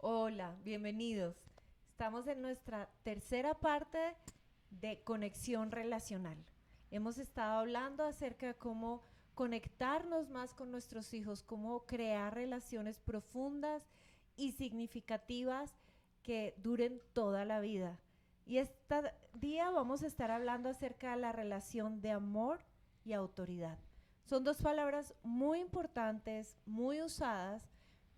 Hola, bienvenidos. Estamos en nuestra tercera parte de conexión relacional. Hemos estado hablando acerca de cómo conectarnos más con nuestros hijos, cómo crear relaciones profundas y significativas que duren toda la vida. Y este día vamos a estar hablando acerca de la relación de amor y autoridad. Son dos palabras muy importantes, muy usadas,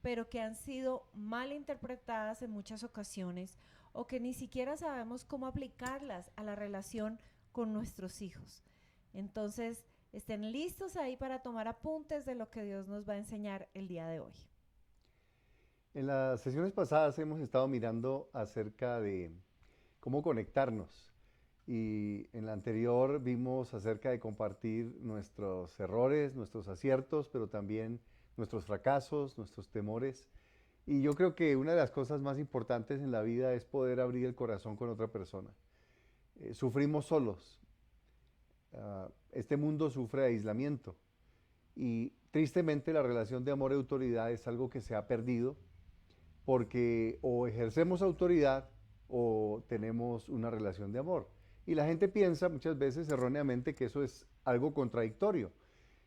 pero que han sido mal interpretadas en muchas ocasiones o que ni siquiera sabemos cómo aplicarlas a la relación con nuestros hijos. Entonces, estén listos ahí para tomar apuntes de lo que Dios nos va a enseñar el día de hoy. En las sesiones pasadas hemos estado mirando acerca de cómo conectarnos y en la anterior vimos acerca de compartir nuestros errores, nuestros aciertos, pero también nuestros fracasos, nuestros temores. Y yo creo que una de las cosas más importantes en la vida es poder abrir el corazón con otra persona. Sufrimos solos. Este mundo sufre aislamiento y tristemente la relación de amor y autoridad es algo que se ha perdido porque o ejercemos autoridad o tenemos una relación de amor. Y la gente piensa muchas veces erróneamente que eso es algo contradictorio.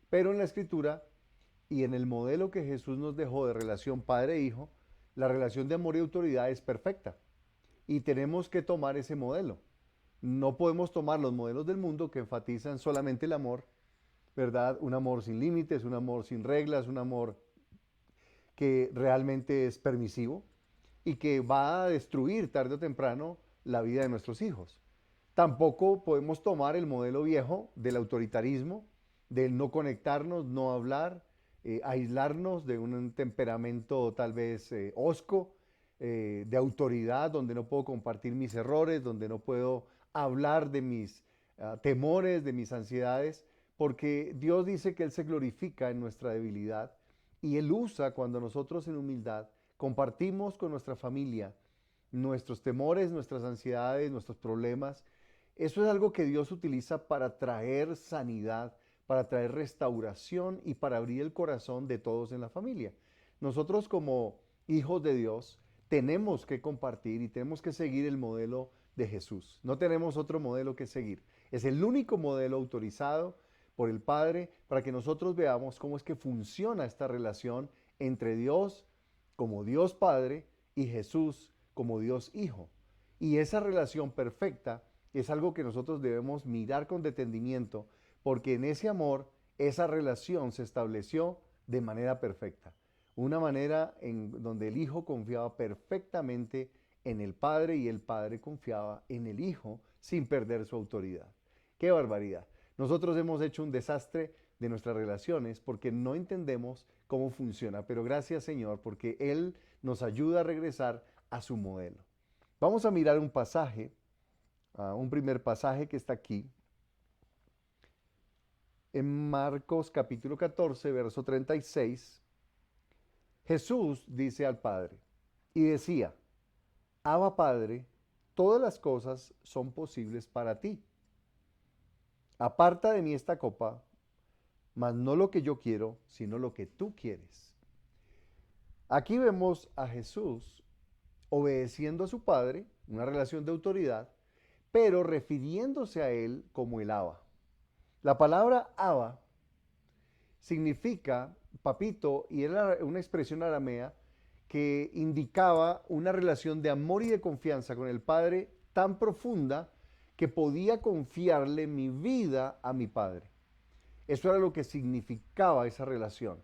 Pero en la escritura y en el modelo que Jesús nos dejó de relación padre-hijo, la relación de amor y autoridad es perfecta. Y tenemos que tomar ese modelo. No podemos tomar los modelos del mundo que enfatizan solamente el amor, ¿verdad? Un amor sin límites, un amor sin reglas, un amor que realmente es permisivo y que va a destruir tarde o temprano la vida de nuestros hijos. Tampoco podemos tomar el modelo viejo del autoritarismo, del no conectarnos, no hablar, aislarnos de un temperamento tal vez hosco, de autoridad, donde no puedo compartir mis errores, donde no puedo hablar de mis temores, de mis ansiedades, porque Dios dice que Él se glorifica en nuestra debilidad y Él usa cuando nosotros en humildad compartimos con nuestra familia nuestros temores, nuestras ansiedades, nuestros problemas. Eso es algo que Dios utiliza para traer sanidad, para traer restauración y para abrir el corazón de todos en la familia. Nosotros como hijos de Dios tenemos que compartir y tenemos que seguir el modelo de Jesús. No tenemos otro modelo que seguir. Es el único modelo autorizado por el Padre para que nosotros veamos cómo es que funciona esta relación entre Dios como Dios Padre y Jesús como Dios Hijo. Y esa relación perfecta es algo que nosotros debemos mirar con detenimiento porque en ese amor esa relación se estableció de manera perfecta. Una manera en donde el Hijo confiaba perfectamente en el Padre y el Padre confiaba en el Hijo sin perder su autoridad. ¡Qué barbaridad! Nosotros hemos hecho un desastre de nuestras relaciones porque no entendemos cómo funciona, pero gracias Señor porque Él nos ayuda a regresar a su modelo. Vamos a mirar un pasaje, un primer pasaje que está aquí, en Marcos capítulo 14, verso 36. Jesús dice al Padre y decía, Abba Padre, todas las cosas son posibles para ti. Aparta de mí esta copa, mas no lo que yo quiero, sino lo que tú quieres. Aquí vemos a Jesús obedeciendo a su Padre, una relación de autoridad, pero refiriéndose a él como el Abba. La palabra Abba significa papito y era una expresión aramea que indicaba una relación de amor y de confianza con el Padre tan profunda que podía confiarle mi vida a mi Padre. Eso era lo que significaba esa relación.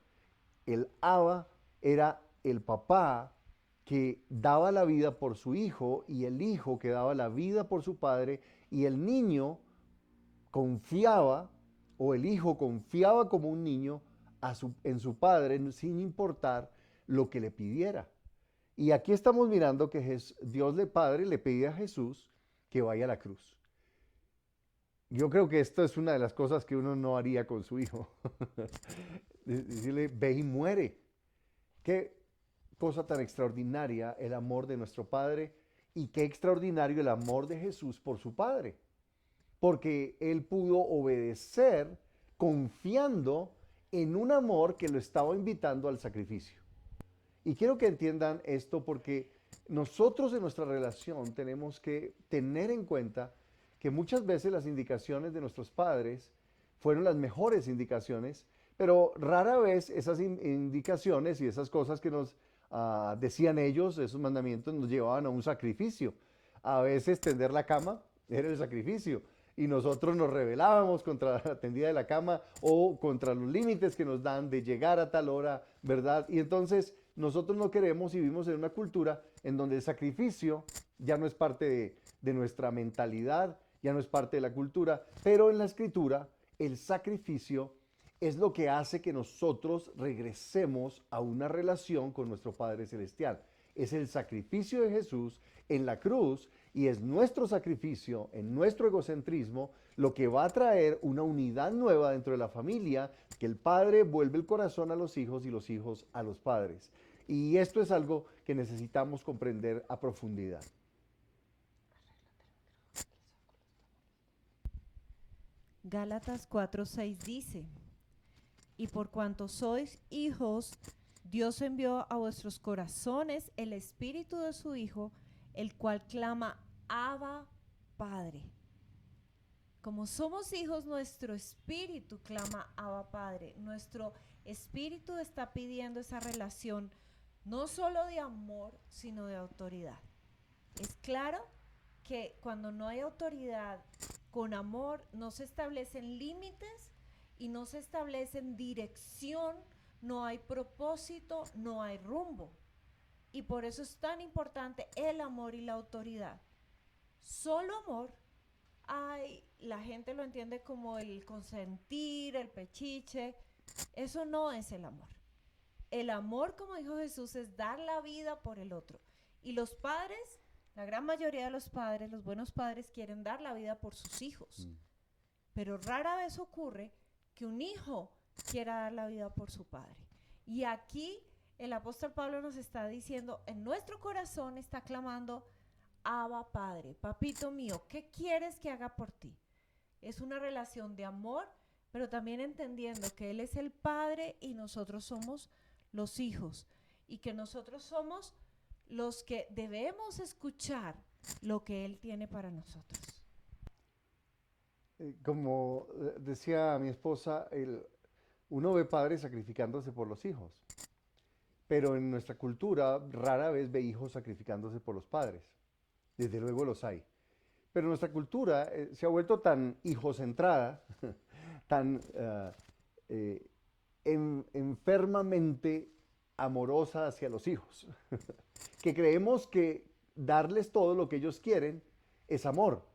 El Abba era el papá que daba la vida por su hijo y el hijo que daba la vida por su padre y el niño confiaba o el hijo confiaba como un niño en su padre sin importar lo que le pidiera. Y aquí estamos mirando que Dios le Padre le pide a Jesús que vaya a la cruz. Yo creo que esto es una de las cosas que uno no haría con su hijo. Decirle, ve y muere. Qué cosa tan extraordinaria el amor de nuestro Padre y qué extraordinario el amor de Jesús por su Padre. Porque Él pudo obedecer confiando en un amor que lo estaba invitando al sacrificio. Y quiero que entiendan esto porque nosotros en nuestra relación tenemos que tener en cuenta que muchas veces las indicaciones de nuestros padres fueron las mejores indicaciones, pero rara vez esas indicaciones y esas cosas que nos decían ellos, esos mandamientos, nos llevaban a un sacrificio. A veces tender la cama era el sacrificio y nosotros nos rebelábamos contra la tendida de la cama o contra los límites que nos dan de llegar a tal hora, ¿verdad? Y entonces nosotros no queremos y vivimos en una cultura en donde el sacrificio ya no es parte de nuestra mentalidad, ya no es parte de la cultura, pero en la escritura el sacrificio es lo que hace que nosotros regresemos a una relación con nuestro Padre Celestial. Es el sacrificio de Jesús en la cruz y es nuestro sacrificio en nuestro egocentrismo lo que va a traer una unidad nueva dentro de la familia, que el padre vuelve el corazón a los hijos y los hijos a los padres. Y esto es algo que necesitamos comprender a profundidad. Gálatas 4:6 dice, y por cuanto sois hijos, Dios envió a vuestros corazones el espíritu de su Hijo, el cual clama, Abba, Padre. Como somos hijos, nuestro espíritu clama, Abba, Padre. Nuestro espíritu está pidiendo esa relación, no solo de amor, sino de autoridad. Es claro que cuando no hay autoridad con amor, no se establecen límites y no se establecen dirección, no hay propósito, no hay rumbo. Y por eso es tan importante el amor y la autoridad. Solo amor, la gente lo entiende como el consentir, el pechiche. Eso no es el amor. El amor, como dijo Jesús, es dar la vida por el otro. Y los padres, la gran mayoría de los padres, los buenos padres, quieren dar la vida por sus hijos. Pero rara vez ocurre que un hijo quiera dar la vida por su padre. Y aquí el apóstol Pablo nos está diciendo, en nuestro corazón está clamando, Abba, Padre, papito mío, ¿qué quieres que haga por ti? Es una relación de amor, pero también entendiendo que Él es el Padre y nosotros somos los hijos. Y que nosotros somos los que debemos escuchar lo que Él tiene para nosotros. Como decía mi esposa, uno ve padres sacrificándose por los hijos, pero en nuestra cultura rara vez ve hijos sacrificándose por los padres. Desde luego los hay. Pero nuestra cultura se ha vuelto tan hijocentrada, tan enfermamente amorosa hacia los hijos, que creemos que darles todo lo que ellos quieren es amor.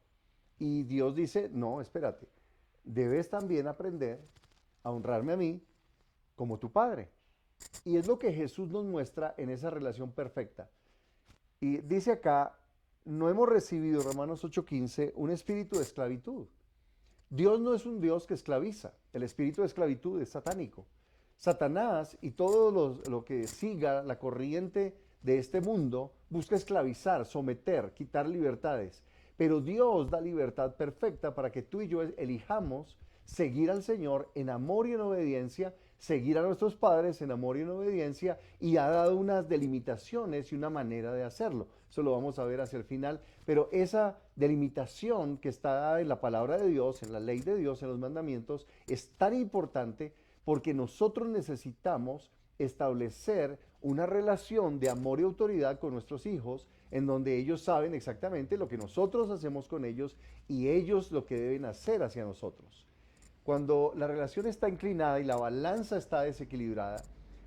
Y Dios dice, no, espérate, debes también aprender a honrarme a mí como tu padre. Y es lo que Jesús nos muestra en esa relación perfecta. Y dice acá, no hemos recibido, Romanos 8:15, un espíritu de esclavitud. Dios no es un Dios que esclaviza. El espíritu de esclavitud es satánico. Satanás y todo lo que siga la corriente de este mundo busca esclavizar, someter, quitar libertades. Pero Dios da libertad perfecta para que tú y yo elijamos seguir al Señor en amor y en obediencia, seguir a nuestros padres en amor y en obediencia, y ha dado unas delimitaciones y una manera de hacerlo. Eso lo vamos a ver hacia el final, pero esa delimitación que está en la palabra de Dios, en la ley de Dios, en los mandamientos, es tan importante porque nosotros necesitamos establecer una relación de amor y autoridad con nuestros hijos, en donde ellos saben exactamente lo que nosotros hacemos con ellos y ellos lo que deben hacer hacia nosotros. Cuando la relación está inclinada y la balanza está desequilibrada,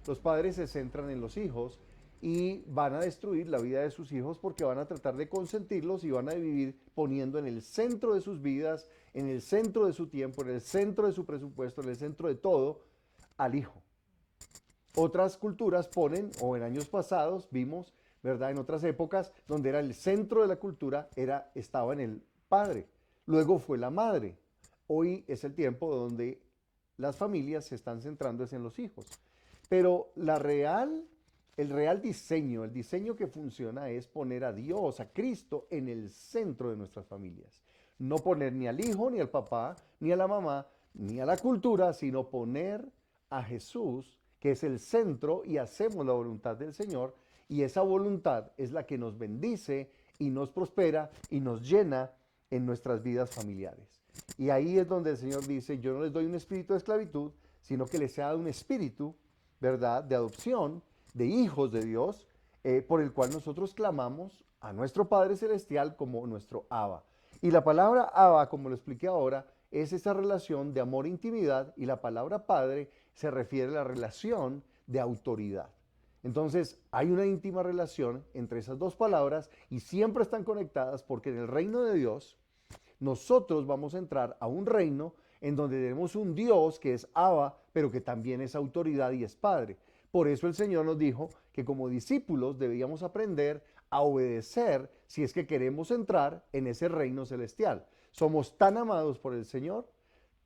los padres se centran en los hijos y van a destruir la vida de sus hijos porque van a tratar de consentirlos y van a vivir poniendo en el centro de sus vidas, en el centro de su tiempo, en el centro de su presupuesto, en el centro de todo, al hijo. Otras culturas ponen, o en años pasados vimos, ¿verdad? En otras épocas, donde era el centro de la cultura, estaba en el padre. Luego fue la madre. Hoy es el tiempo donde las familias se están centrando en los hijos. Pero el real diseño, el diseño que funciona es poner a Dios, a Cristo, en el centro de nuestras familias. No poner ni al hijo, ni al papá, ni a la mamá, ni a la cultura, sino poner a Jesús que es el centro y hacemos la voluntad del Señor, y esa voluntad es la que nos bendice y nos prospera y nos llena en nuestras vidas familiares. Y ahí es donde el Señor dice, yo no les doy un espíritu de esclavitud, sino que les he dado un espíritu, ¿verdad?, de adopción, de hijos de Dios, por el cual nosotros clamamos a nuestro Padre Celestial como nuestro Abba. Y la palabra Abba, como lo expliqué ahora, es esa relación de amor e intimidad, y la palabra Padre se refiere a la relación de autoridad. Entonces, hay una íntima relación entre esas dos palabras y siempre están conectadas, porque en el reino de Dios nosotros vamos a entrar a un reino en donde tenemos un Dios que es Abba, pero que también es autoridad y es Padre. Por eso el Señor nos dijo que como discípulos debíamos aprender a obedecer si es que queremos entrar en ese reino celestial. Somos tan amados por el Señor,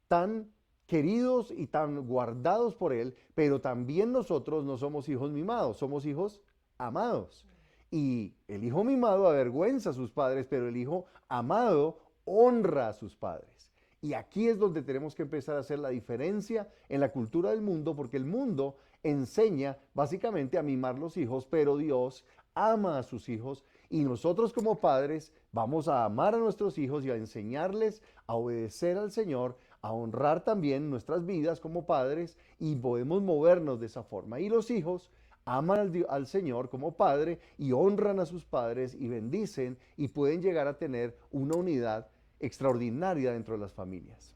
tan queridos y tan guardados por Él, pero también nosotros no somos hijos mimados, somos hijos amados. Y el hijo mimado avergüenza a sus padres, pero el hijo amado honra a sus padres. Y aquí es donde tenemos que empezar a hacer la diferencia en la cultura del mundo, porque el mundo enseña básicamente a mimar los hijos, pero Dios ama a sus hijos, y nosotros como padres vamos a amar a nuestros hijos y a enseñarles a obedecer al Señor, a honrar también nuestras vidas como padres, y podemos movernos de esa forma. Y los hijos aman al Señor como Padre y honran a sus padres y bendicen, y pueden llegar a tener una unidad extraordinaria dentro de las familias.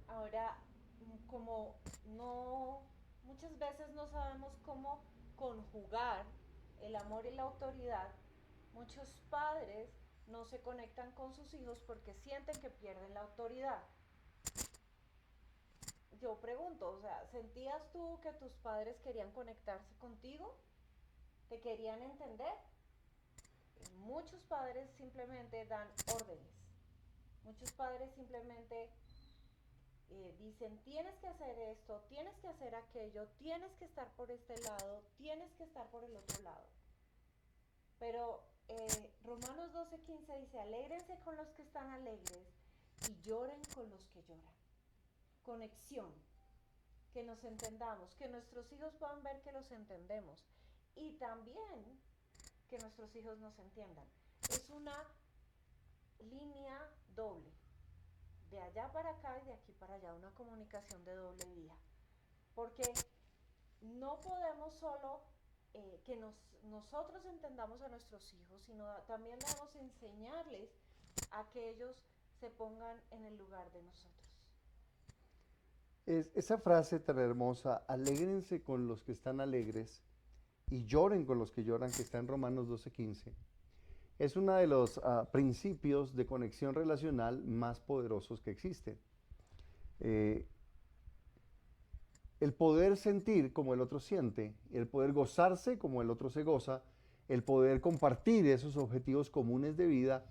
Ahora, como no, muchas veces no sabemos cómo conjugar el amor y la autoridad, muchos padres no se conectan con sus hijos porque sienten que pierden la autoridad. Yo pregunto, o sea, ¿sentías tú que tus padres querían conectarse contigo? ¿Te querían entender? Muchos padres simplemente dan órdenes. Muchos padres simplemente dicen, tienes que hacer esto, tienes que hacer aquello, tienes que estar por este lado, tienes que estar por el otro lado. Pero Romanos 12:15 dice, alégrense con los que están alegres y lloren con los que lloran. Conexión, que nos entendamos, que nuestros hijos puedan ver que los entendemos, y también que nuestros hijos nos entiendan. Es una línea doble, de allá para acá y de aquí para allá, una comunicación de doble vía, porque no podemos solo que nosotros entendamos a nuestros hijos, sino también debemos enseñarles a que ellos se pongan en el lugar de nosotros. Esa frase tan hermosa, alégrense con los que están alegres y lloren con los que lloran, que está en Romanos 12:15, es uno de los principios de conexión relacional más poderosos que existen. El poder sentir como el otro siente, el poder gozarse como el otro se goza, el poder compartir esos objetivos comunes de vida,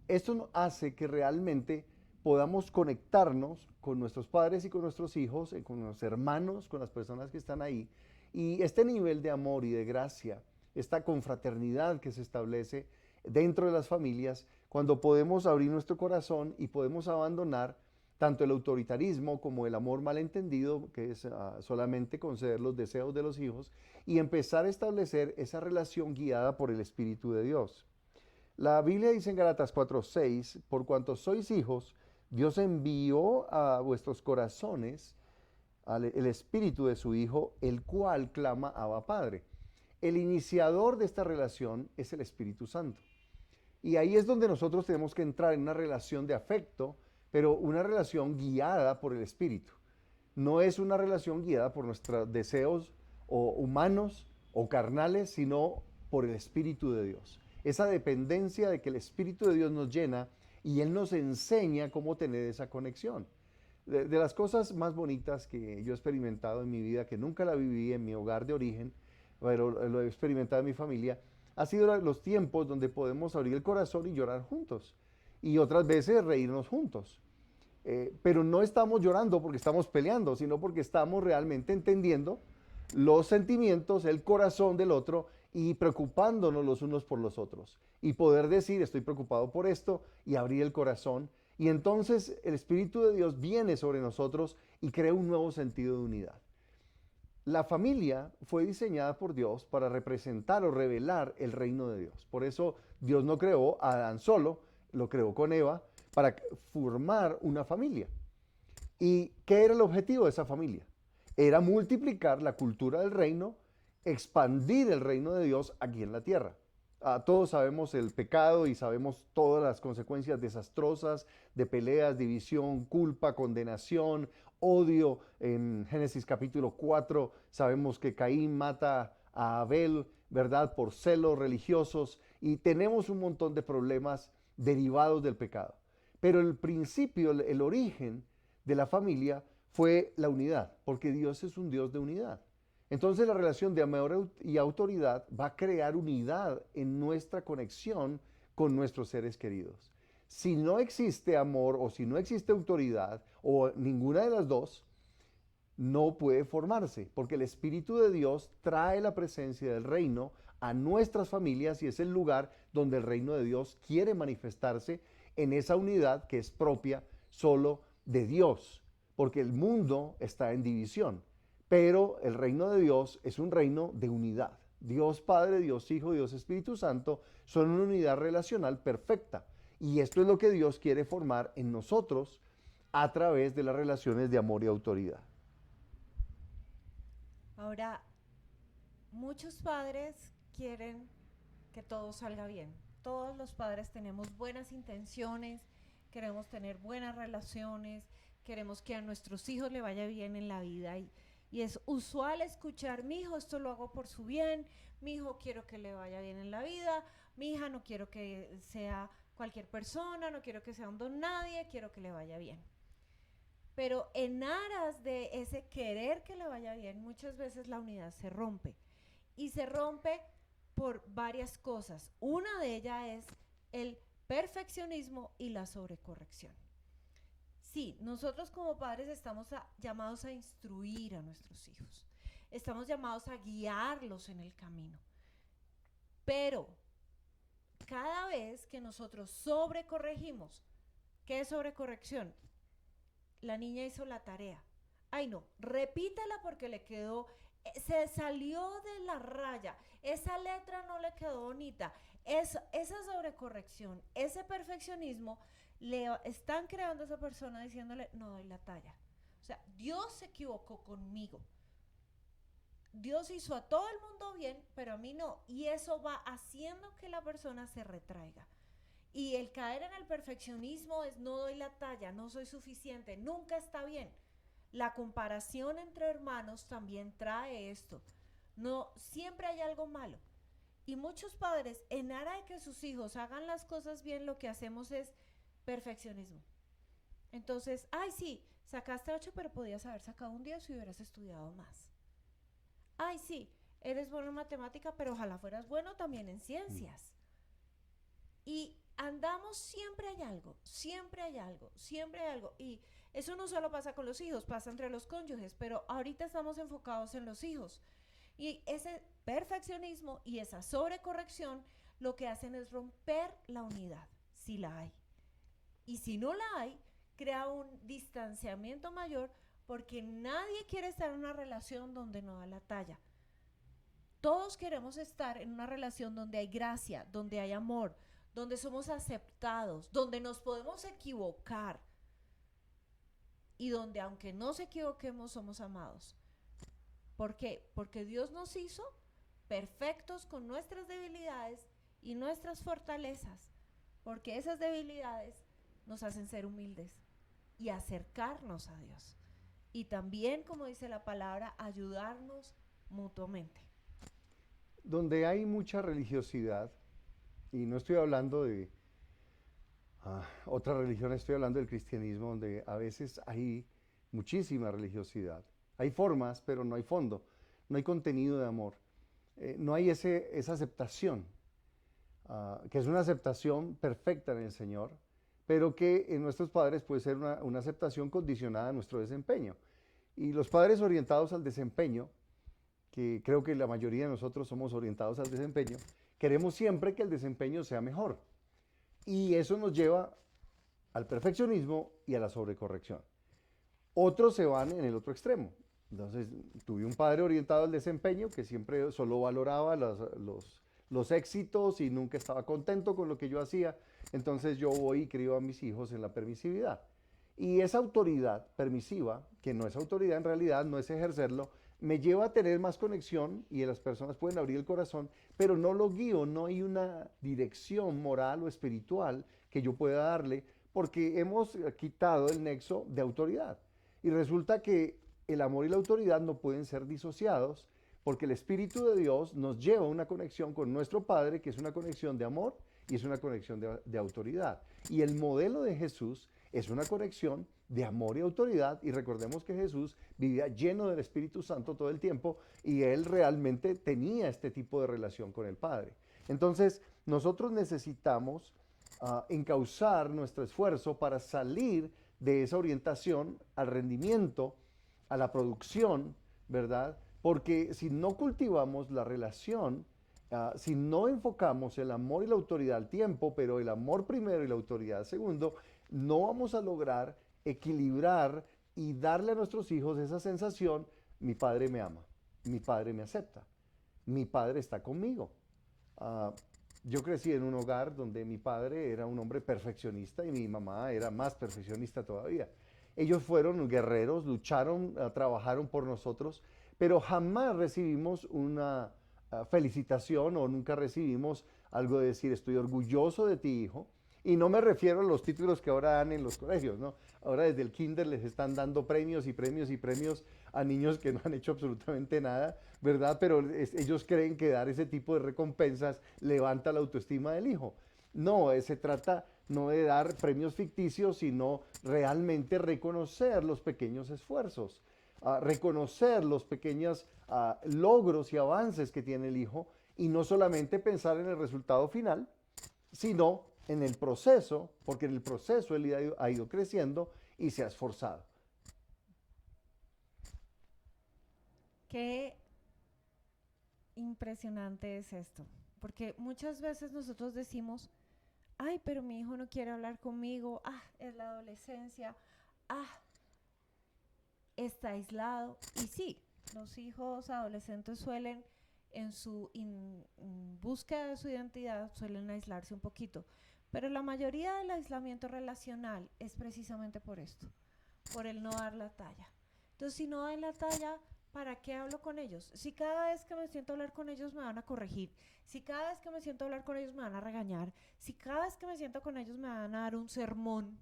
esto hace que realmente podamos conectarnos con nuestros padres y con nuestros hijos, con los hermanos, con las personas que están ahí. Y este nivel de amor y de gracia, esta confraternidad que se establece dentro de las familias, cuando podemos abrir nuestro corazón y podemos abandonar tanto el autoritarismo como el amor malentendido, que es solamente conceder los deseos de los hijos, y empezar a establecer esa relación guiada por el Espíritu de Dios. La Biblia dice en Gálatas 4:6, por cuanto sois hijos, Dios envió a vuestros corazones el Espíritu de su Hijo, el cual clama Abba Padre. El iniciador de esta relación es el Espíritu Santo. Y ahí es donde nosotros tenemos que entrar en una relación de afecto, pero una relación guiada por el Espíritu. No es una relación guiada por nuestros deseos o humanos o carnales, sino por el Espíritu de Dios. Esa dependencia de que el Espíritu de Dios nos llena y Él nos enseña cómo tener esa conexión. De las cosas más bonitas que yo he experimentado en mi vida, que nunca la viví en mi hogar de origen, pero lo he experimentado en mi familia, ha sido los tiempos donde podemos abrir el corazón y llorar juntos, y otras veces reírnos juntos. Pero no estamos llorando porque estamos peleando, sino porque estamos realmente entendiendo los sentimientos, el corazón del otro, y preocupándonos los unos por los otros. Y poder decir, estoy preocupado por esto, y abrir el corazón. Y entonces el Espíritu de Dios viene sobre nosotros y crea un nuevo sentido de unidad. La familia fue diseñada por Dios para representar o revelar el reino de Dios. Por eso Dios no creó a Adán solo, lo creó con Eva para formar una familia. ¿Y qué era el objetivo de esa familia? Era multiplicar la cultura del reino, expandir el reino de Dios aquí en la tierra. Todos sabemos el pecado y sabemos todas las consecuencias desastrosas de peleas, división, culpa, condenación, odio. En Génesis capítulo 4 sabemos que Caín mata a Abel, ¿verdad? Por celos religiosos, y tenemos un montón de problemas derivados del pecado. Pero el principio, el origen de la familia fue la unidad, porque Dios es un Dios de unidad. Entonces la relación de amor y autoridad va a crear unidad en nuestra conexión con nuestros seres queridos. Si no existe amor o si no existe autoridad o ninguna de las dos, no puede formarse, porque el Espíritu de Dios trae la presencia del reino a nuestras familias y es el lugar donde el reino de Dios quiere manifestarse en esa unidad que es propia solo de Dios, porque el mundo está en división. Pero el reino de Dios es un reino de unidad. Dios Padre, Dios Hijo, Dios Espíritu Santo son una unidad relacional perfecta. Y esto es lo que Dios quiere formar en nosotros a través de las relaciones de amor y autoridad. Ahora, muchos padres quieren que todo salga bien. Todos los padres tenemos buenas intenciones, queremos tener buenas relaciones, queremos que a nuestros hijos le vaya bien en la vida y es usual escuchar: mi hijo, esto lo hago por su bien, mi hijo quiero que le vaya bien en la vida, mi hija no quiero que sea cualquier persona, no quiero que sea un don nadie, quiero que le vaya bien. Pero en aras de ese querer que le vaya bien, muchas veces la unidad se rompe. Y se rompe por varias cosas. Una de ellas es el perfeccionismo y la sobrecorrección. Sí, nosotros como padres estamos llamados a instruir a nuestros hijos. Estamos llamados a guiarlos en el camino. Pero cada vez que nosotros sobrecorregimos, ¿qué es sobrecorrección? La niña hizo la tarea. Ay, no, repítela porque le quedó, se salió de la raya, esa letra no le quedó bonita. Esa sobrecorrección, ese perfeccionismo, le están creando a esa persona diciéndole: no doy la talla. O sea, Dios se equivocó conmigo. Dios hizo a todo el mundo bien, pero a mí no. Y eso va haciendo que la persona se retraiga. Y el caer en el perfeccionismo es: no doy la talla, no soy suficiente, nunca está bien. La comparación entre hermanos también trae esto. No, siempre hay algo malo. Y muchos padres, en aras de que sus hijos hagan las cosas bien, lo que hacemos es perfeccionismo. Entonces, ay, sí, sacaste 8, pero podías haber sacado un 10 si hubieras estudiado más. Ay, sí, eres bueno en matemática, pero ojalá fueras bueno también en ciencias. Y andamos, siempre hay algo, siempre hay algo, siempre hay algo. Y eso no solo pasa con los hijos, pasa entre los cónyuges, pero ahorita estamos enfocados en los hijos. Y ese perfeccionismo y esa sobrecorrección lo que hacen es romper la unidad, si la hay. Y si no la hay, crea un distanciamiento mayor porque nadie quiere estar en una relación donde no da la talla. Todos queremos estar en una relación donde hay gracia, donde hay amor, donde somos aceptados, donde nos podemos equivocar y donde, aunque nos equivoquemos, somos amados. ¿Por qué? Porque Dios nos hizo perfectos con nuestras debilidades y nuestras fortalezas, porque esas debilidades nos hacen ser humildes y acercarnos a Dios. Y también, como dice la palabra, ayudarnos mutuamente. Donde hay mucha religiosidad, y no estoy hablando de otra religión, estoy hablando del cristianismo, donde a veces hay muchísima religiosidad. Hay formas, pero no hay fondo, no hay contenido de amor, no hay esa aceptación, que es una aceptación perfecta en el Señor, pero que en nuestros padres puede ser una aceptación condicionada a nuestro desempeño. Y los padres orientados al desempeño, que creo que la mayoría de nosotros somos orientados al desempeño, queremos siempre que el desempeño sea mejor. Y eso nos lleva al perfeccionismo y a la sobrecorrección. Otros se van en el otro extremo. Entonces, tuve un padre orientado al desempeño que siempre solo valoraba los éxitos y nunca estaba contento con lo que yo hacía. Entonces, yo voy y crío a mis hijos en la permisividad. Y esa autoridad permisiva, que no es autoridad en realidad, no es ejercerlo, me lleva a tener más conexión y las personas pueden abrir el corazón, pero no lo guío, no hay una dirección moral o espiritual que yo pueda darle porque hemos quitado el nexo de autoridad. Y resulta que el amor y la autoridad no pueden ser disociados porque el Espíritu de Dios nos lleva a una conexión con nuestro Padre, que es una conexión de amor y es una conexión de autoridad. Y el modelo de Jesús es una conexión de amor y autoridad. Y recordemos que Jesús vivía lleno del Espíritu Santo todo el tiempo y él realmente tenía este tipo de relación con el Padre. Entonces, nosotros necesitamos encauzar nuestro esfuerzo para salir de esa orientación al rendimiento, a la producción, ¿verdad? Porque si no cultivamos la relación, si no enfocamos el amor y la autoridad al tiempo, pero el amor primero y la autoridad segundo, no vamos a lograr equilibrar y darle a nuestros hijos esa sensación, mi padre me ama, mi padre me acepta, mi padre está conmigo. Uh, yo crecí en un hogar donde mi padre era un hombre perfeccionista y mi mamá era más perfeccionista todavía. Ellos fueron guerreros, lucharon, trabajaron por nosotros, pero jamás recibimos una felicitación o nunca recibimos algo de decir estoy orgulloso de ti, hijo. Y no me refiero a los títulos que ahora dan en los colegios, ¿no? Ahora desde el kinder les están dando premios y premios y premios a niños que no han hecho absolutamente nada, ¿verdad? Pero ellos creen que dar ese tipo de recompensas levanta la autoestima del hijo. No, se trata no de dar premios ficticios, sino realmente reconocer los pequeños esfuerzos, reconocer los pequeños logros y avances que tiene el hijo y no solamente pensar en el resultado final, sino en el proceso, porque en el proceso él ha ido creciendo y se ha esforzado. Qué impresionante es esto, porque muchas veces nosotros decimos, ay, pero mi hijo no quiere hablar conmigo, es la adolescencia, está aislado. Y sí, los hijos adolescentes suelen, en su búsqueda de su identidad, suelen aislarse un poquito. Pero la mayoría del aislamiento relacional es precisamente por esto, por el no dar la talla. Entonces, si no doy la talla, ¿para qué hablo con ellos? Si cada vez que me siento a hablar con ellos me van a corregir, si cada vez que me siento a hablar con ellos me van a regañar, si cada vez que me siento con ellos me van a dar un sermón,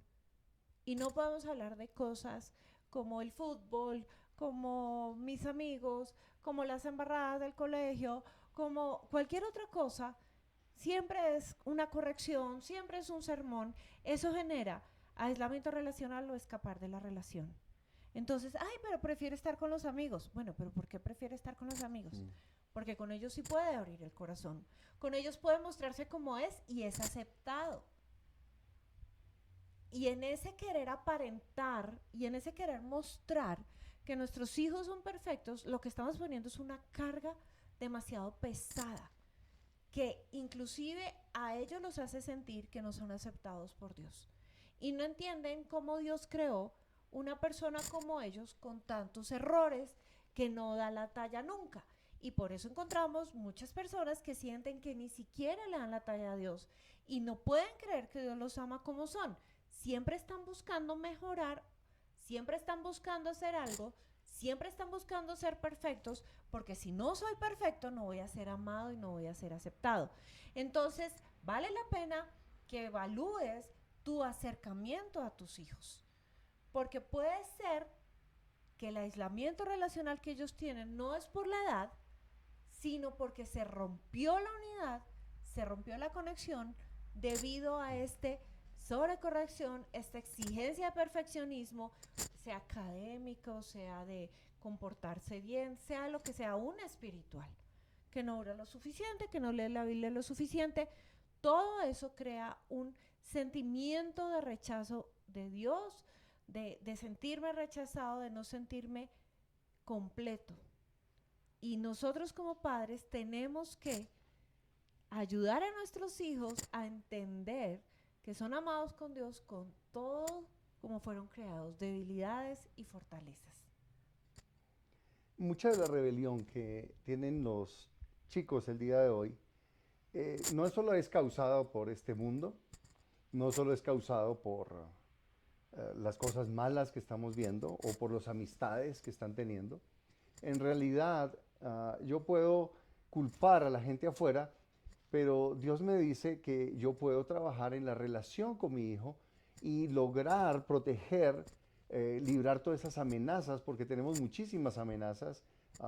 y no podemos hablar de cosas como el fútbol, como mis amigos, como las embarradas del colegio, como cualquier otra cosa, siempre es una corrección, siempre es un sermón, eso genera aislamiento relacional o escapar de la relación. Entonces, pero prefiere estar con los amigos. Bueno, pero ¿por qué prefiere estar con los amigos? Porque con ellos sí puede abrir el corazón. Con ellos puede mostrarse como es y es aceptado. Y en ese querer aparentar y en ese querer mostrar que nuestros hijos son perfectos, lo que estamos poniendo es una carga demasiado pesada, que inclusive a ellos los hace sentir que no son aceptados por Dios. Y no entienden cómo Dios creó una persona como ellos con tantos errores que no da la talla nunca. Y por eso encontramos muchas personas que sienten que ni siquiera le dan la talla a Dios y no pueden creer que Dios los ama como son. Siempre están buscando mejorar, siempre están buscando hacer algo, siempre están buscando ser perfectos, porque si no soy perfecto no voy a ser amado y no voy a ser aceptado. Entonces, vale la pena que evalúes tu acercamiento a tus hijos, porque puede ser que el aislamiento relacional que ellos tienen no es por la edad, sino porque se rompió la unidad, se rompió la conexión debido a sobrecorrección, esta exigencia de perfeccionismo, sea académico, sea de comportarse bien, sea lo que sea, un espiritual, que no ora lo suficiente, que no lee la Biblia lo suficiente. Todo eso crea un sentimiento de rechazo de Dios, de sentirme rechazado, de no sentirme completo. Y nosotros como padres tenemos que ayudar a nuestros hijos a entender que que son amados con Dios con todo como fueron creados, debilidades y fortalezas. Mucha de la rebelión que tienen los chicos el día de hoy no solo es causada por este mundo, no solo es causado por las cosas malas que estamos viendo o por las amistades que están teniendo. En realidad, yo puedo culpar a la gente afuera, pero Dios me dice que yo puedo trabajar en la relación con mi hijo y lograr proteger, librar todas esas amenazas, porque tenemos muchísimas amenazas.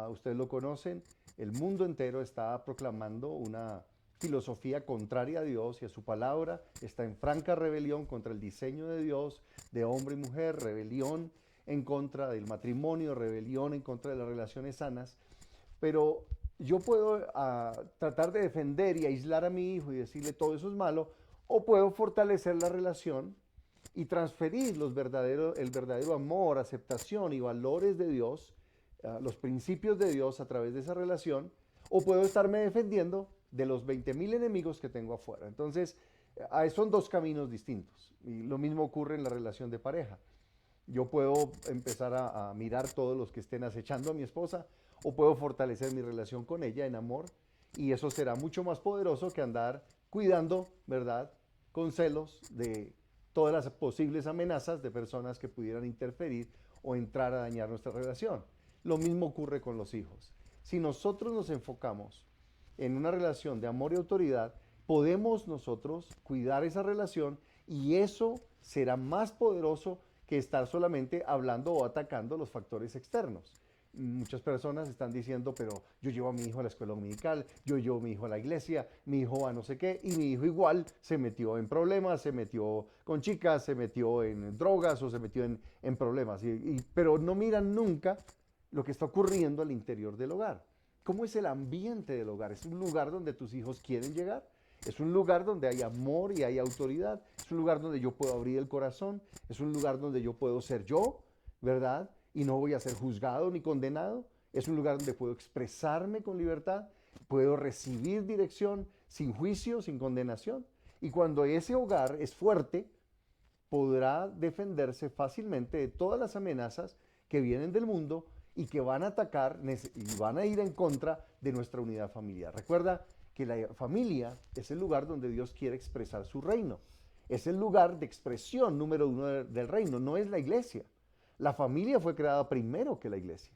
Ustedes lo conocen, el mundo entero está proclamando una filosofía contraria a Dios y a su palabra, está en franca rebelión contra el diseño de Dios, de hombre y mujer, rebelión en contra del matrimonio, rebelión en contra de las relaciones sanas, pero yo puedo tratar de defender y aislar a mi hijo y decirle todo eso es malo, o puedo fortalecer la relación y transferir el verdadero amor, aceptación y valores de Dios, los principios de Dios a través de esa relación, o puedo estarme defendiendo de los 20,000 enemigos que tengo afuera. Entonces, son dos caminos distintos. Y lo mismo ocurre en la relación de pareja. Yo puedo empezar a mirar todos los que estén acechando a mi esposa, o puedo fortalecer mi relación con ella en amor, y eso será mucho más poderoso que andar cuidando, ¿verdad?, con celos de todas las posibles amenazas de personas que pudieran interferir o entrar a dañar nuestra relación. Lo mismo ocurre con los hijos. Si nosotros nos enfocamos en una relación de amor y autoridad, podemos nosotros cuidar esa relación y eso será más poderoso que estar solamente hablando o atacando los factores externos. Muchas personas están diciendo, pero yo llevo a mi hijo a la escuela dominical, yo llevo a mi hijo a la iglesia, mi hijo a no sé qué, y mi hijo igual se metió en problemas, se metió con chicas, se metió en drogas o se metió en problemas, pero no miran nunca lo que está ocurriendo al interior del hogar. ¿Cómo es el ambiente del hogar? ¿Es un lugar donde tus hijos quieren llegar? ¿Es un lugar donde hay amor y hay autoridad? ¿Es un lugar donde yo puedo abrir el corazón? ¿Es un lugar donde yo puedo ser yo, verdad? Y no voy a ser juzgado ni condenado. Es un lugar donde puedo expresarme con libertad, puedo recibir dirección sin juicio, sin condenación. Y cuando ese hogar es fuerte, podrá defenderse fácilmente de todas las amenazas que vienen del mundo y que van a atacar y van a ir en contra de nuestra unidad familiar. Recuerda que la familia es el lugar donde Dios quiere expresar su reino. Es el lugar de expresión número uno del reino, no es la iglesia. La familia fue creada primero que la iglesia.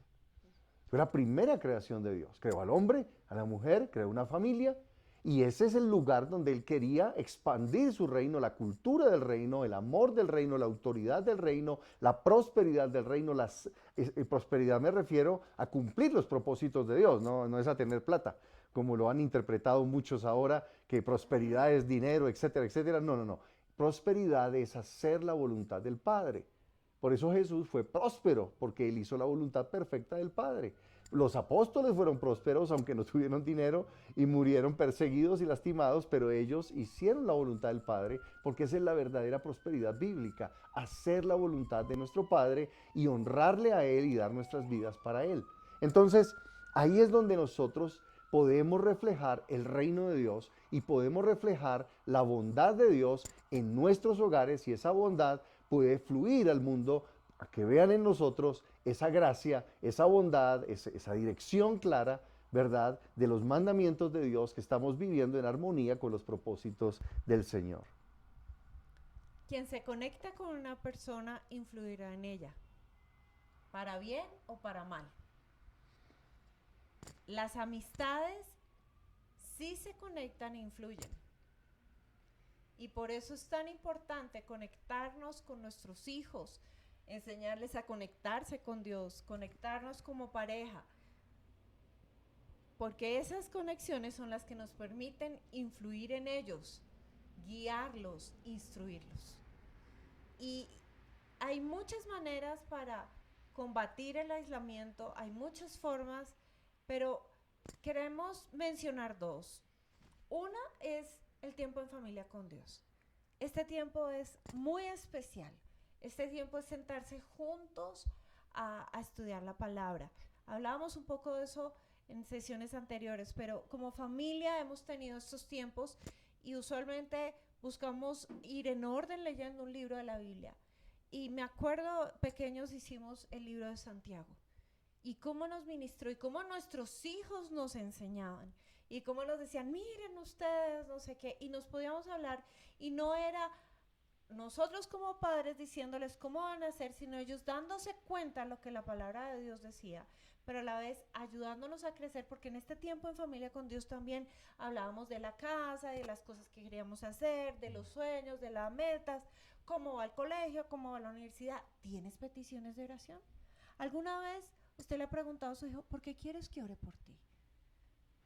Fue la primera creación de Dios. Creó al hombre, a la mujer, creó una familia y ese es el lugar donde Él quería expandir su reino, la cultura del reino, el amor del reino, la autoridad del reino, la prosperidad del reino. Prosperidad me refiero a cumplir los propósitos de Dios, no es a tener plata, como lo han interpretado muchos ahora, que prosperidad es dinero, etcétera, etcétera. No. Prosperidad es hacer la voluntad del Padre. Por eso Jesús fue próspero, porque Él hizo la voluntad perfecta del Padre. Los apóstoles fueron prósperos, aunque no tuvieron dinero y murieron perseguidos y lastimados, pero ellos hicieron la voluntad del Padre, porque esa es la verdadera prosperidad bíblica, hacer la voluntad de nuestro Padre y honrarle a Él y dar nuestras vidas para Él. Entonces, ahí es donde nosotros podemos reflejar el reino de Dios y podemos reflejar la bondad de Dios en nuestros hogares, y esa bondad puede fluir al mundo a que vean en nosotros esa gracia, esa bondad, esa dirección clara, ¿verdad?, de los mandamientos de Dios, que estamos viviendo en armonía con los propósitos del Señor. Quien se conecta con una persona influirá en ella, para bien o para mal. Las amistades sí se conectan e influyen. Y por eso es tan importante conectarnos con nuestros hijos, enseñarles a conectarse con Dios, conectarnos como pareja, porque esas conexiones son las que nos permiten influir en ellos, guiarlos, instruirlos. Y hay muchas maneras para combatir el aislamiento, hay muchas formas, pero queremos mencionar dos. Una es el tiempo en familia con Dios. Este tiempo es muy especial. Este tiempo es sentarse juntos a estudiar la palabra. Hablábamos un poco de eso en sesiones anteriores, pero como familia hemos tenido estos tiempos y usualmente buscamos ir en orden leyendo un libro de la Biblia. Y me acuerdo, pequeños hicimos el libro de Santiago. Y cómo nos ministró y cómo nuestros hijos nos enseñaban. Y cómo nos decían, miren ustedes, no sé qué. Y nos podíamos hablar. Y no era nosotros como padres diciéndoles cómo van a hacer, sino ellos dándose cuenta de lo que la palabra de Dios decía, pero a la vez ayudándonos a crecer, porque en este tiempo en familia con Dios también hablábamos de la casa, de las cosas que queríamos hacer, de los sueños, de las metas, cómo va al colegio, cómo va a la universidad. ¿Tienes peticiones de oración? ¿Alguna vez usted le ha preguntado a su hijo, ¿por qué quieres que ore por ti?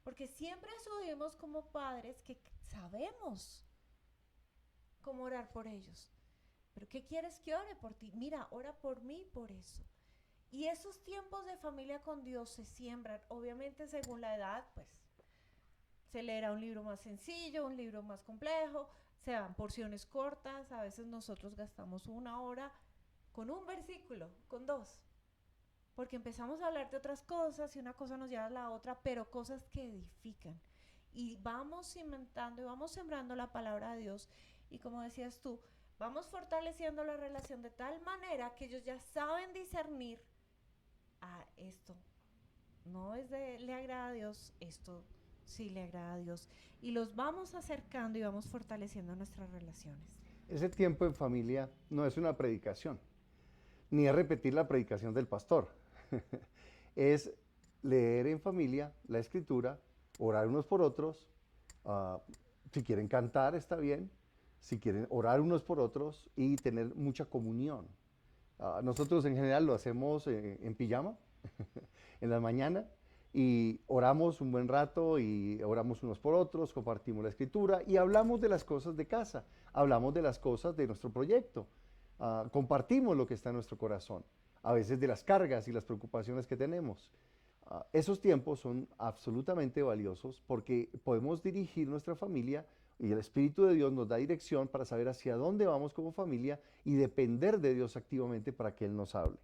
Porque siempre asumimos como padres que sabemos cómo orar por ellos. ¿Pero qué quieres que ore por ti? Mira, ora por mí por eso. Y esos tiempos de familia con Dios se siembran, obviamente según la edad, pues se leerá un libro más sencillo, un libro más complejo, se dan porciones cortas, a veces nosotros gastamos 1 hora con un versículo, con 2, porque empezamos a hablar de otras cosas y una cosa nos lleva a la otra, pero cosas que edifican. Y vamos cimentando y vamos sembrando la palabra de Dios. Y como decías tú, vamos fortaleciendo la relación de tal manera que ellos ya saben discernir, esto no es de le agrada a Dios, esto sí le agrada a Dios. Y los vamos acercando y vamos fortaleciendo nuestras relaciones. Ese tiempo en familia no es una predicación, ni es repetir la predicación del pastor. Es leer en familia la escritura, orar unos por otros. Si quieren cantar, está bien. Si quieren orar unos por otros y tener mucha comunión. Nosotros en general lo hacemos en pijama, en la mañana, y oramos un buen rato y oramos unos por otros, compartimos la escritura y hablamos de las cosas de casa, hablamos de las cosas de nuestro proyecto, compartimos lo que está en nuestro corazón, a veces de las cargas y las preocupaciones que tenemos. Esos tiempos son absolutamente valiosos porque podemos dirigir nuestra familia y el Espíritu de Dios nos da dirección para saber hacia dónde vamos como familia y depender de Dios activamente para que Él nos hable.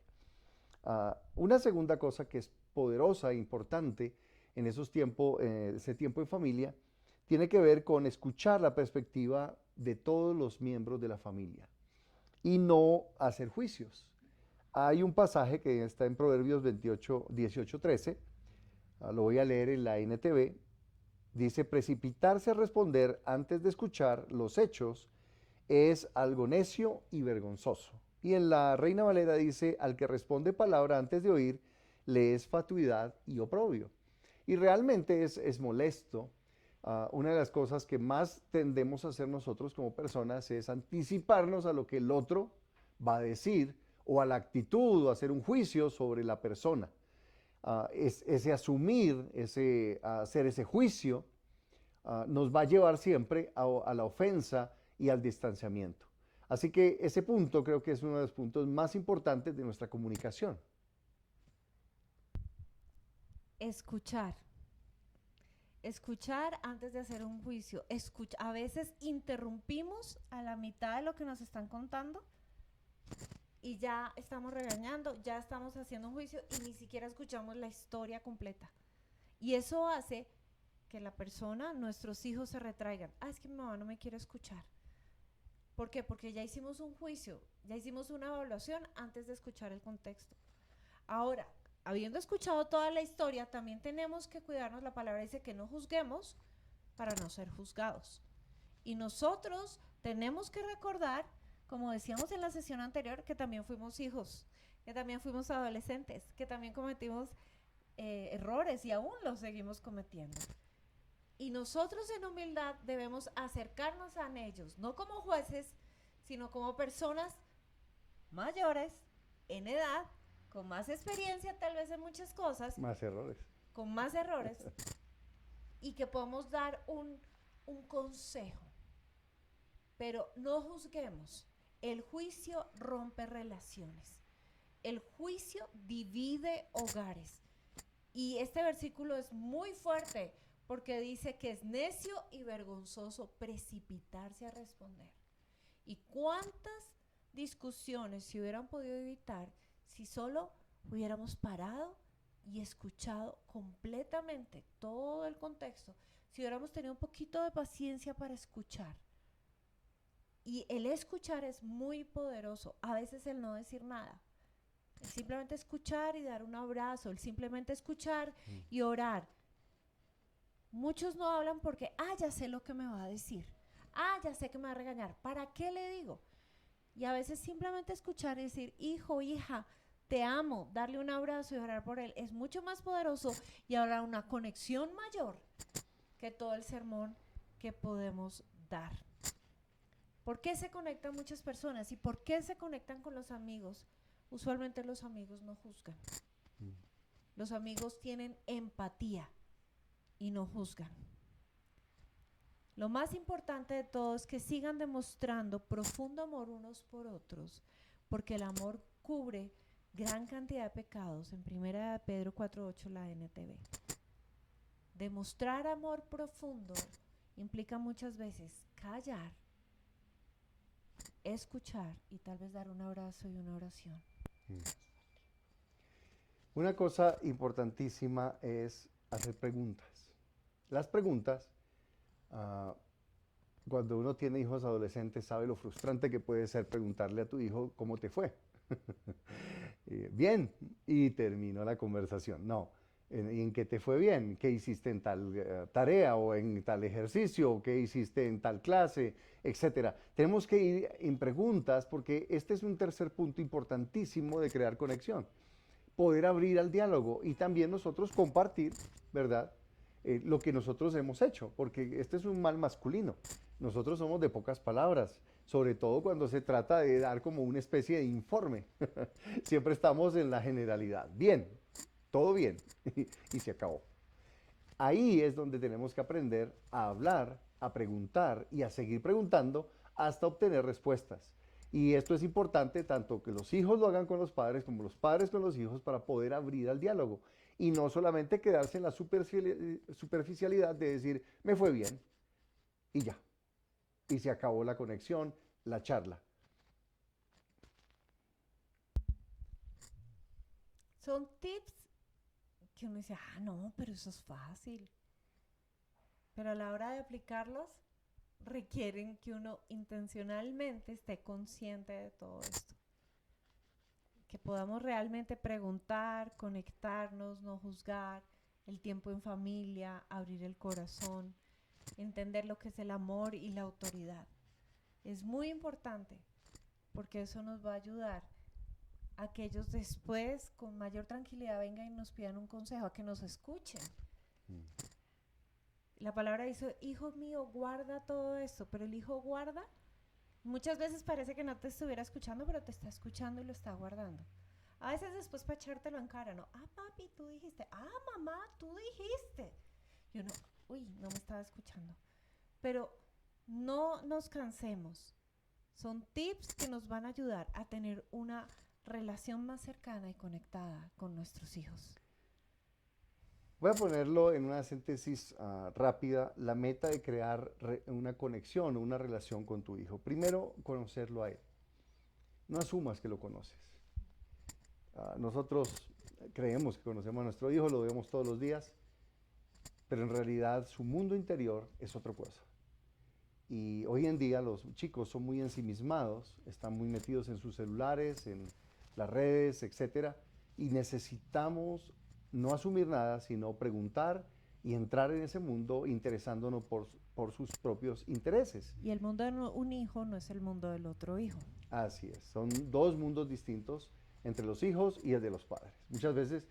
Una segunda cosa que es poderosa e importante en esos tiempos, ese tiempo en familia, tiene que ver con escuchar la perspectiva de todos los miembros de la familia y no hacer juicios. Hay un pasaje que está en Proverbios 28, 18, 13, lo voy a leer en la NTV, dice, precipitarse a responder antes de escuchar los hechos es algo necio y vergonzoso. Y en la Reina Valera dice, al que responde palabra antes de oír, le es fatuidad y oprobio. Y realmente es molesto. Una de las cosas que más tendemos a hacer nosotros como personas es anticiparnos a lo que el otro va a decir o a la actitud o hacer un juicio sobre la persona. Ese asumir, hacer ese juicio, nos va a llevar siempre a la ofensa y al distanciamiento. Así que ese punto creo que es uno de los puntos más importantes de nuestra comunicación. Escuchar. Escuchar antes de hacer un juicio. A veces interrumpimos a la mitad de lo que nos están contando y ya estamos regañando, ya estamos haciendo un juicio y ni siquiera escuchamos la historia completa. Y eso hace que la persona, nuestros hijos se retraigan. Es que mi mamá no me quiere escuchar. ¿Por qué? Porque ya hicimos un juicio, ya hicimos una evaluación antes de escuchar el contexto. Ahora, habiendo escuchado toda la historia, también tenemos que cuidarnos. La palabra dice que no juzguemos para no ser juzgados. Y nosotros tenemos que recordar, como decíamos en la sesión anterior, que también fuimos hijos, que también fuimos adolescentes, que también cometimos errores y aún los seguimos cometiendo. Y nosotros en humildad debemos acercarnos a ellos, no como jueces, sino como personas mayores, en edad, con más experiencia tal vez en muchas cosas. Más errores. Con más errores. Y que podamos dar un consejo. Pero no juzguemos. El juicio rompe relaciones. El juicio divide hogares. Y este versículo es muy fuerte, porque dice que es necio y vergonzoso precipitarse a responder. ¿Y cuántas discusiones se hubieran podido evitar si solo hubiéramos parado y escuchado completamente todo el contexto? Si hubiéramos tenido un poquito de paciencia para escuchar. Y el escuchar es muy poderoso. A veces el no decir nada. El simplemente escuchar y dar un abrazo. El simplemente escuchar y orar. Muchos no hablan porque, ya sé lo que me va a decir. Ya sé que me va a regañar. ¿Para qué le digo? Y a veces simplemente escuchar y decir, hijo, hija, te amo, darle un abrazo y orar por él es mucho más poderoso y habrá una conexión mayor que todo el sermón que podemos dar. ¿Por qué se conectan muchas personas y por qué se conectan con los amigos? Usualmente los amigos no juzgan. Los amigos tienen empatía y no juzgan. Lo más importante de todo es que sigan demostrando profundo amor unos por otros, porque el amor cubre gran cantidad de pecados. En 1 Pedro 4:8, la NTV. Demostrar amor profundo implica muchas veces callar, escuchar y tal vez dar un abrazo y una oración. Una cosa importantísima es hacer preguntas. Las preguntas, cuando uno tiene hijos adolescentes, sabe lo frustrante que puede ser preguntarle a tu hijo cómo te fue. Bien, y terminó la conversación. No, ¿en qué te fue bien? ¿Qué hiciste en tal tarea o en tal ejercicio? ¿O qué hiciste en tal clase? Etcétera. Tenemos que ir en preguntas porque este es un tercer punto importantísimo de crear conexión. Poder abrir al diálogo y también nosotros compartir, ¿verdad? Lo que nosotros hemos hecho, porque este es un mal masculino. Nosotros somos de pocas palabras, sobre todo cuando se trata de dar como una especie de informe. Siempre estamos en la generalidad. Bien, todo bien, y se acabó. Ahí es donde tenemos que aprender a hablar, a preguntar y a seguir preguntando hasta obtener respuestas. Y esto es importante tanto que los hijos lo hagan con los padres como los padres con los hijos para poder abrir al diálogo y no solamente quedarse en la superficialidad de decir, me fue bien y ya. Y se acabó la conexión, la charla. Son tips que uno dice, no, pero eso es fácil. Pero a la hora de aplicarlos, requieren que uno intencionalmente esté consciente de todo esto. Que podamos realmente preguntar, conectarnos, no juzgar, el tiempo en familia, abrir el corazón, entender lo que es el amor y la autoridad. Es muy importante porque eso nos va a ayudar a que ellos después con mayor tranquilidad vengan y nos pidan un consejo, a que nos escuchen. La palabra dice, hijo mío, guarda todo esto, pero el hijo guarda, muchas veces parece que no te estuviera escuchando, pero te está escuchando y lo está guardando. A veces después para echártelo en cara, ¿no? Papi, tú dijiste. Mamá, tú dijiste. Y uno, no me estaba escuchando. Pero no nos cansemos. Son tips que nos van a ayudar a tener una relación más cercana y conectada con nuestros hijos. Voy a ponerlo en una síntesis rápida, la meta de crear una conexión o una relación con tu hijo. Primero, conocerlo a él. No asumas que lo conoces. Nosotros creemos que conocemos a nuestro hijo, lo vemos todos los días, pero en realidad su mundo interior es otra cosa. Y hoy en día los chicos son muy ensimismados, están muy metidos en sus celulares, en las redes, etcétera, y necesitamos no asumir nada, sino preguntar y entrar en ese mundo interesándonos por sus propios intereses. Y el mundo de un hijo no es el mundo del otro hijo. Así es, son dos mundos distintos entre los hijos y el de los padres. Muchas veces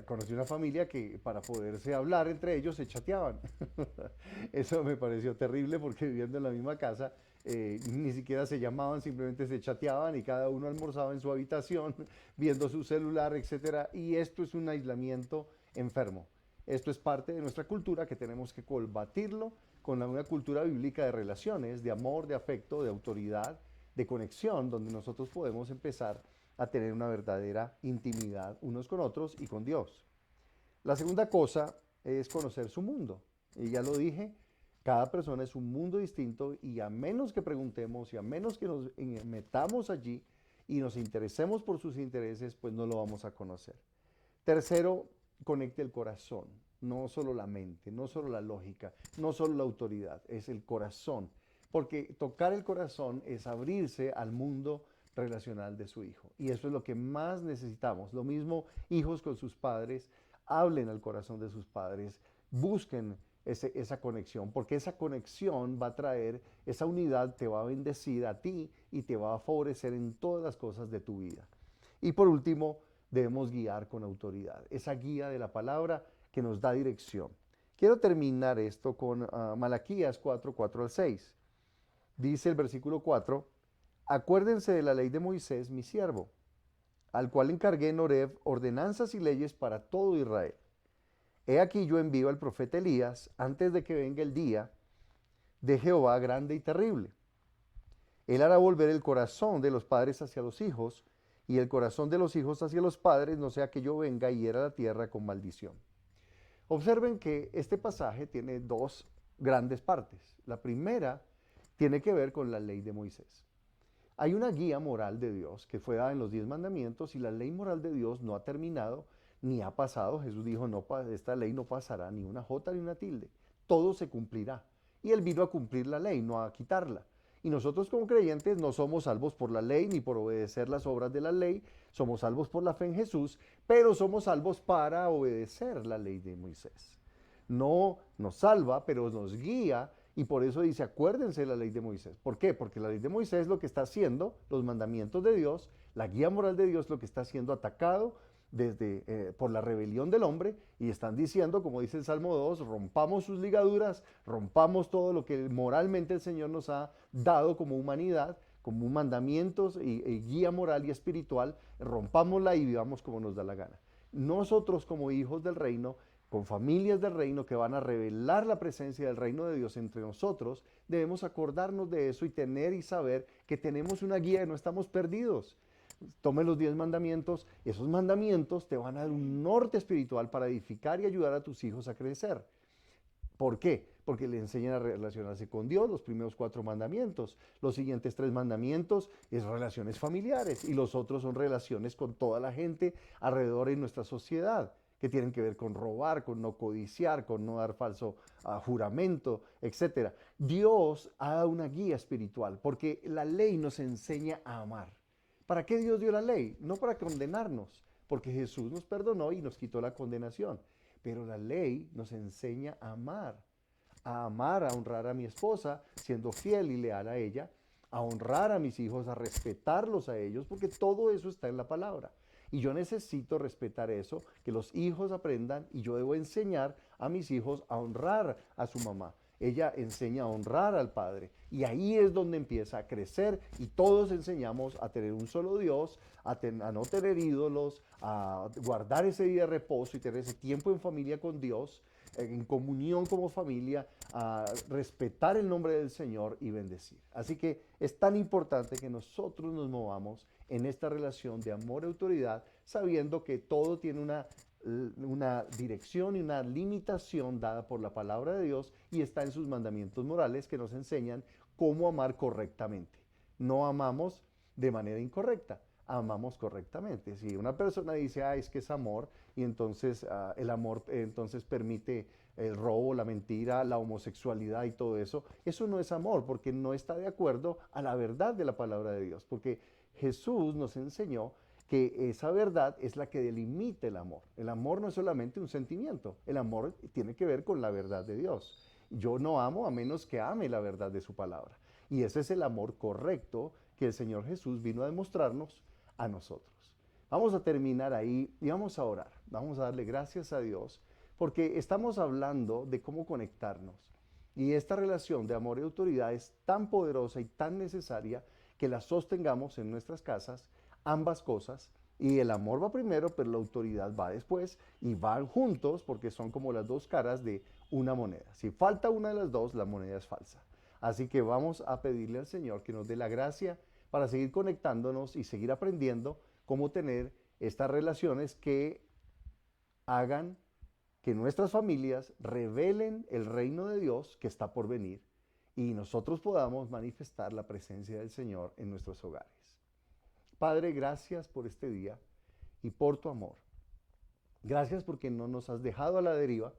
conocí una familia que para poderse hablar entre ellos se chateaban. Eso me pareció terrible porque viviendo en la misma casa ni siquiera se llamaban, simplemente se chateaban y cada uno almorzaba en su habitación viendo su celular, etcétera. Y esto es un aislamiento enfermo. Esto es parte de nuestra cultura que tenemos que combatirlo con una cultura bíblica de relaciones, de amor, de afecto, de autoridad, de conexión, donde nosotros podemos empezar a tener una verdadera intimidad unos con otros y con Dios. La segunda cosa es conocer su mundo. Y ya lo dije, cada persona es un mundo distinto y a menos que preguntemos y a menos que nos metamos allí y nos interesemos por sus intereses, pues no lo vamos a conocer. Tercero, conecte el corazón, no solo la mente, no solo la lógica, no solo la autoridad, es el corazón. porque tocar el corazón es abrirse al mundo relacional de su hijo. Y eso es lo que más necesitamos. Lo mismo hijos con sus padres, hablen al corazón de sus padres, busquen esa conexión, porque esa conexión va a traer, esa unidad te va a bendecir a ti y te va a favorecer en todas las cosas de tu vida. Y por último, debemos guiar con autoridad, esa guía de la palabra que nos da dirección. Quiero terminar esto con Malaquías 4, 4 al 6. Dice el versículo 4, acuérdense de la ley de Moisés, mi siervo, al cual encargué en Horeb ordenanzas y leyes para todo Israel. He aquí yo envío al profeta Elías antes de que venga el día de Jehová grande y terrible. Él hará volver el corazón de los padres hacia los hijos y el corazón de los hijos hacia los padres, no sea que yo venga y hiera la tierra con maldición. Observen que este pasaje tiene dos grandes partes. La primera tiene que ver con la ley de Moisés. Hay una guía moral de Dios que fue dada en los 10 mandamientos y la ley moral de Dios no ha terminado ni ha pasado. Jesús dijo, no, esta ley no pasará ni una jota ni una tilde. Todo se cumplirá. Y Él vino a cumplir la ley, no a quitarla. Y nosotros como creyentes no somos salvos por la ley ni por obedecer las obras de la ley. Somos salvos por la fe en Jesús, pero somos salvos para obedecer la ley de Moisés. No nos salva, pero nos guía. Y por eso dice, acuérdense de la ley de Moisés. ¿Por qué? Porque la ley de Moisés lo que está haciendo, los mandamientos de Dios, la guía moral de Dios, lo que está siendo atacado por la rebelión del hombre, y están diciendo, como dice el Salmo 2, rompamos sus ligaduras, rompamos todo lo que moralmente el Señor nos ha dado como humanidad, como mandamientos y guía moral y espiritual, rompámosla y vivamos como nos da la gana. Nosotros como hijos del reino, con familias del reino que van a revelar la presencia del reino de Dios entre nosotros, debemos acordarnos de eso y tener y saber que tenemos una guía y no estamos perdidos. Tome los 10 mandamientos, esos mandamientos te van a dar un norte espiritual para edificar y ayudar a tus hijos a crecer. ¿Por qué? Porque le enseñan a relacionarse con Dios, los primeros 4 mandamientos. Los siguientes 3 mandamientos es relaciones familiares y los otros son relaciones con toda la gente alrededor en nuestra sociedad, que tienen que ver con robar, con no codiciar, con no dar falso juramento, etc. Dios ha dado una guía espiritual porque la ley nos enseña a amar. ¿Para qué Dios dio la ley? No para condenarnos, porque Jesús nos perdonó y nos quitó la condenación. Pero la ley nos enseña a amar, a honrar a mi esposa, siendo fiel y leal a ella, a honrar a mis hijos, a respetarlos a ellos, porque todo eso está en la palabra. Y yo necesito respetar eso, que los hijos aprendan, y yo debo enseñar a mis hijos a honrar a su mamá. Ella enseña a honrar al Padre. Y ahí es donde empieza a crecer y todos enseñamos a tener un solo Dios, a no tener ídolos, a guardar ese día de reposo y tener ese tiempo en familia con Dios, en comunión como familia, a respetar el nombre del Señor y bendecir. Así que es tan importante que nosotros nos movamos en esta relación de amor y autoridad, sabiendo que todo tiene una dirección y una limitación dada por la palabra de Dios y está en sus mandamientos morales que nos enseñan cómo amar correctamente. No amamos de manera incorrecta, amamos correctamente. Si una persona dice, es que es amor, y entonces el amor entonces permite el robo, la mentira, la homosexualidad y todo eso, eso no es amor porque no está de acuerdo a la verdad de la palabra de Dios, porque Jesús nos enseñó que esa verdad es la que delimita el amor. El amor no es solamente un sentimiento, el amor tiene que ver con la verdad de Dios. Yo no amo a menos que ame la verdad de su palabra. Y ese es el amor correcto que el Señor Jesús vino a demostrarnos a nosotros. Vamos a terminar ahí y vamos a orar. Vamos a darle gracias a Dios porque estamos hablando de cómo conectarnos. Y esta relación de amor y autoridad es tan poderosa y tan necesaria que la sostengamos en nuestras casas, ambas cosas, y el amor va primero, pero la autoridad va después, y van juntos porque son como las dos caras de una moneda. Si falta una de las dos, la moneda es falsa. Así que vamos a pedirle al Señor que nos dé la gracia para seguir conectándonos y seguir aprendiendo cómo tener estas relaciones que hagan que nuestras familias revelen el reino de Dios que está por venir y nosotros podamos manifestar la presencia del Señor en nuestros hogares. Padre, gracias por este día y por tu amor. Gracias porque no nos has dejado a la deriva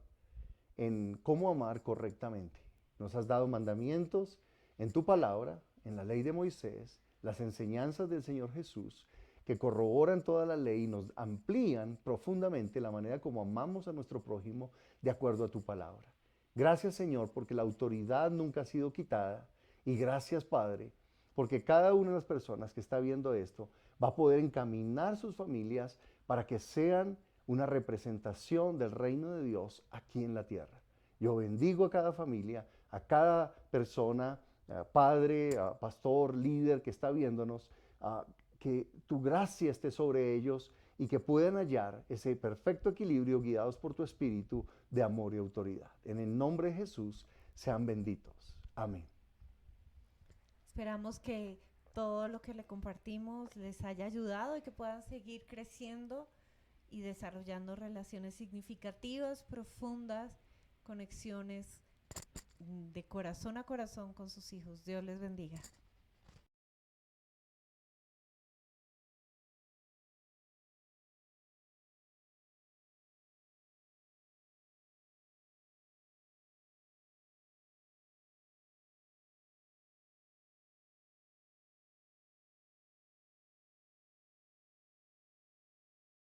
en cómo amar correctamente. Nos has dado mandamientos en tu palabra, en la ley de Moisés, las enseñanzas del Señor Jesús, que corroboran toda la ley y nos amplían profundamente la manera como amamos a nuestro prójimo de acuerdo a tu palabra. Gracias, Señor, porque la autoridad nunca ha sido quitada, y gracias, Padre, porque cada una de las personas que está viendo esto va a poder encaminar sus familias para que sean una representación del reino de Dios aquí en la tierra. Yo bendigo a cada familia, a cada persona, padre, pastor, líder que está viéndonos, que tu gracia esté sobre ellos y que puedan hallar ese perfecto equilibrio guiados por tu espíritu de amor y autoridad. En el nombre de Jesús, sean benditos. Amén. Esperamos que todo lo que le compartimos les haya ayudado y que puedan seguir creciendo y desarrollando relaciones significativas, profundas, conexiones de corazón a corazón con sus hijos. Dios les bendiga.